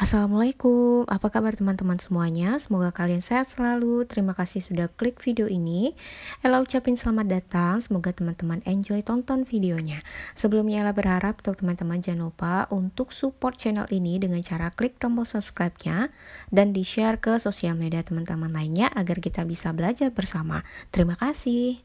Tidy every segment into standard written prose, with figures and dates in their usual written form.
Assalamualaikum, apa kabar teman-teman semuanya? Semoga kalian sehat selalu. Terima kasih sudah klik video ini. Ella ucapin selamat datang, semoga teman-teman enjoy tonton videonya. Sebelumnya Ella berharap untuk teman-teman jangan lupa untuk support channel ini dengan cara klik tombol subscribe-nya dan di-share ke sosial media teman-teman lainnya agar kita bisa belajar bersama. Terima kasih.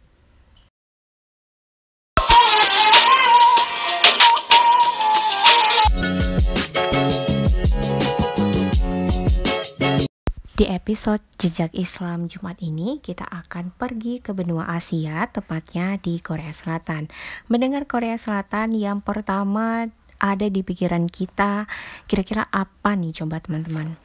Di episode Jejak Islam Jumat ini, kita akan pergi ke benua Asia, tepatnya di Korea Selatan. Mendengar Korea Selatan, yang pertama ada di pikiran kita, kira-kira apa nih coba teman-teman?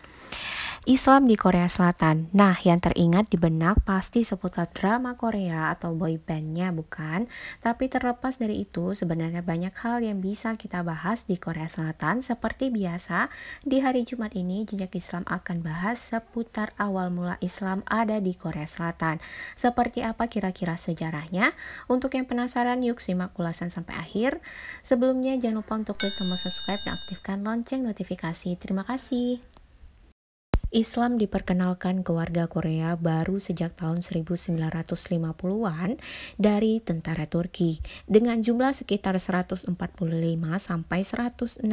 Islam di Korea Selatan. Nah, yang teringat di benak pasti seputar drama Korea atau boy bandnya, bukan? Tapi terlepas dari itu, sebenarnya banyak hal yang bisa kita bahas di Korea Selatan. Seperti biasa, di hari Jumat ini, Jejak Islam akan bahas seputar awal mula Islam ada di Korea Selatan. Seperti apa kira-kira sejarahnya? Untuk yang penasaran, yuk simak ulasan sampai akhir. Sebelumnya, jangan lupa untuk klik tombol subscribe dan aktifkan lonceng notifikasi. Terima kasih. Islam diperkenalkan ke warga Korea baru sejak tahun 1950-an dari tentara Turki dengan jumlah sekitar 145 sampai 160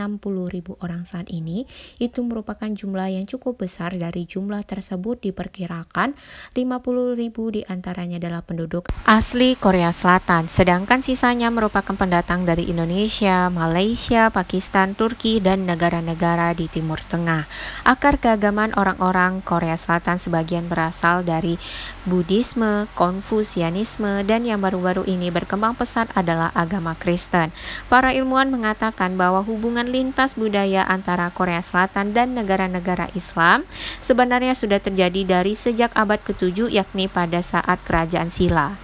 ribu orang saat ini. Itu merupakan jumlah yang cukup besar. Dari jumlah tersebut diperkirakan 50 ribu diantaranya adalah penduduk asli Korea Selatan, sedangkan sisanya merupakan pendatang dari Indonesia, Malaysia, Pakistan, Turki, dan negara-negara di Timur Tengah. Akar keagamaan orang-orang Korea Selatan sebagian berasal dari Buddhisme, Konfusianisme, dan yang baru-baru ini berkembang pesat adalah agama Kristen. Para ilmuwan mengatakan bahwa hubungan lintas budaya antara Korea Selatan dan negara-negara Islam sebenarnya sudah terjadi dari sejak abad ke-7, yakni pada saat Kerajaan Silla.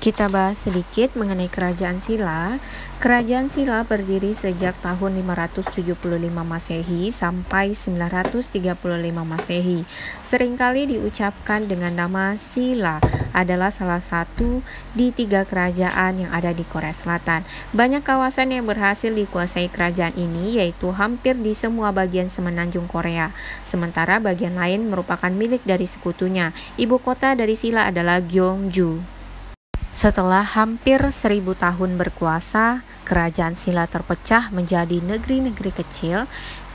Kita bahas sedikit mengenai Kerajaan Silla. Kerajaan Silla berdiri sejak tahun 575 Masehi sampai 935 Masehi. Seringkali diucapkan dengan nama Silla, adalah salah satu di 3 kerajaan yang ada di Korea Selatan. Banyak kawasan yang berhasil dikuasai kerajaan ini, yaitu hampir di semua bagian semenanjung Korea. Sementara bagian lain merupakan milik dari sekutunya. Ibu kota dari Silla adalah Gyeongju. Setelah hampir 1000 tahun berkuasa, kerajaan Silla terpecah menjadi negeri-negeri kecil,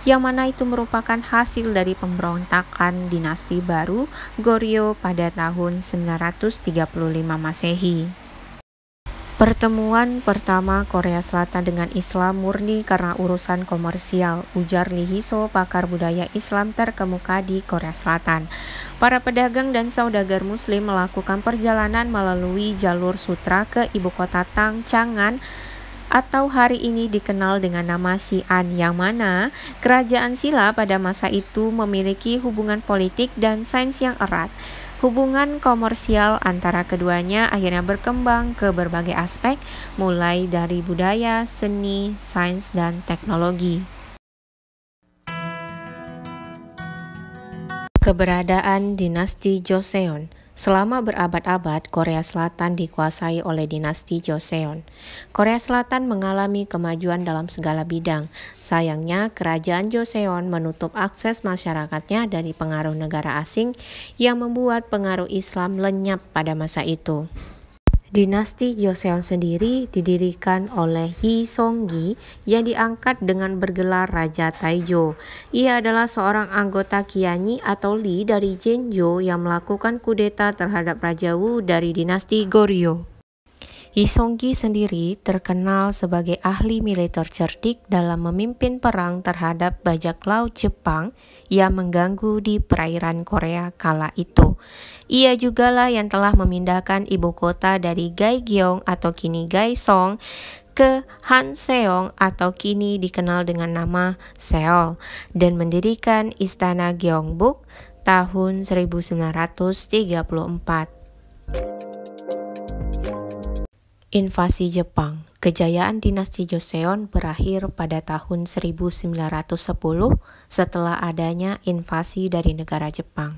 yang mana itu merupakan hasil dari pemberontakan dinasti baru Goryeo pada tahun 935 Masehi. Pertemuan pertama Korea Selatan dengan Islam murni karena urusan komersial, ujar Lee Hee-so, pakar budaya Islam terkemuka di Korea Selatan. Para pedagang dan saudagar muslim melakukan perjalanan melalui jalur sutra ke ibu kota Chang'an atau hari ini dikenal dengan nama Xi'an, yang mana kerajaan Silla pada masa itu memiliki hubungan politik dan sains yang erat. Hubungan komersial antara keduanya akhirnya berkembang ke berbagai aspek, mulai dari budaya, seni, sains, dan teknologi. Keberadaan dinasti Joseon. Selama berabad-abad, Korea Selatan dikuasai oleh dinasti Joseon. Korea Selatan mengalami kemajuan dalam segala bidang. Sayangnya, kerajaan Joseon menutup akses masyarakatnya dari pengaruh negara asing yang membuat pengaruh Islam lenyap pada masa itu. Dinasti Joseon sendiri didirikan oleh Hee Song-gi yang diangkat dengan bergelar Raja Taejo. Ia adalah seorang anggota Kianyi atau Lee dari Jeonjo yang melakukan kudeta terhadap Raja Wu dari dinasti Goryeo. Hee Song-gi sendiri terkenal sebagai ahli militer cerdik dalam memimpin perang terhadap bajak laut Jepang yang mengganggu di perairan Korea kala itu. Ia jugalah yang telah memindahkan ibu kota dari Gaegyeong atau kini Gaesong ke Hanseong atau kini dikenal dengan nama Seoul dan mendirikan Istana Gyeongbok tahun 1934. Invasi Jepang. Kejayaan dinasti Joseon berakhir pada tahun 1910 setelah adanya invasi dari negara Jepang.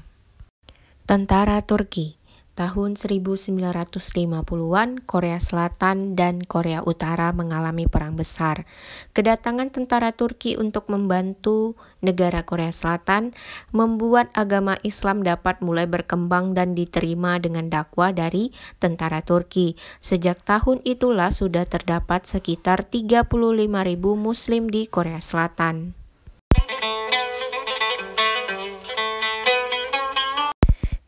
Tentara Turki. tahun 1950-an, Korea Selatan dan Korea Utara mengalami perang besar. Kedatangan tentara Turki untuk membantu negara Korea Selatan membuat agama Islam dapat mulai berkembang dan diterima dengan dakwah dari tentara Turki. Sejak tahun itulah sudah terdapat sekitar 35.000 Muslim di Korea Selatan.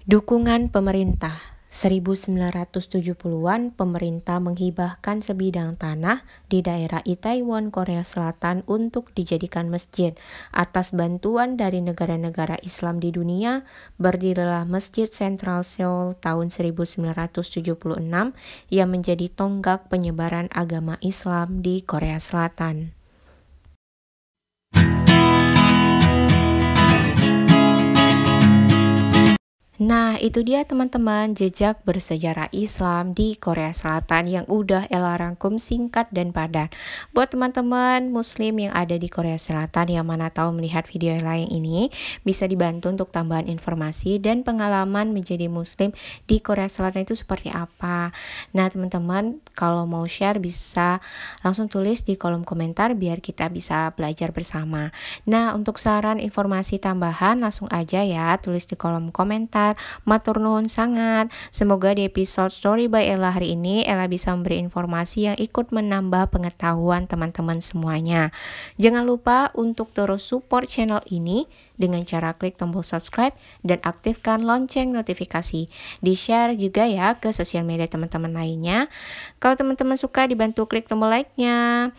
Dukungan pemerintah. 1970-an, pemerintah menghibahkan sebidang tanah di daerah Itaewon, Korea Selatan untuk dijadikan masjid. Atas bantuan dari negara-negara Islam di dunia, berdirilah Masjid Sentral Seoul tahun 1976 yang menjadi tonggak penyebaran agama Islam di Korea Selatan. Nah, itu dia teman-teman jejak bersejarah Islam di Korea Selatan yang udah Ella rangkum singkat dan padat. Buat teman-teman Muslim yang ada di Korea Selatan yang mana tahu melihat video lain ini, bisa dibantu untuk tambahan informasi dan pengalaman menjadi Muslim di Korea Selatan itu seperti apa. Nah, teman-teman kalau mau share bisa langsung tulis di kolom komentar biar kita bisa belajar bersama. Nah, untuk saran informasi tambahan langsung aja ya tulis di kolom komentar. Matur nuwun sangat. Semoga di episode Story by Ella hari ini Ella bisa memberi informasi yang ikut menambah pengetahuan teman-teman semuanya. Jangan lupa untuk terus support channel ini dengan cara klik tombol subscribe dan aktifkan lonceng notifikasi. Di-share juga ya ke sosial media teman-teman lainnya. Kalau teman-teman suka dibantu klik tombol like-nya.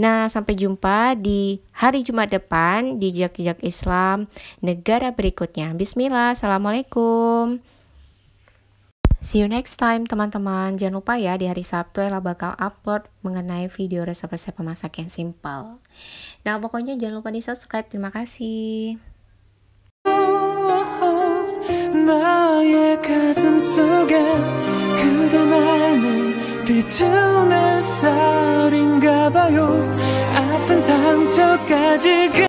Nah, sampai jumpa di hari Jumat depan di Jejak Islam negara berikutnya. Bismillah, assalamualaikum. See you next time teman-teman. Jangan lupa ya di hari Sabtu Ella bakal upload mengenai video resep-resep memasak yang simple. Nah, pokoknya jangan lupa di subscribe. Terima kasih. 나의 가슴 속에 그대 나는 비추는 쌀인가 봐요. 아픈 상처까지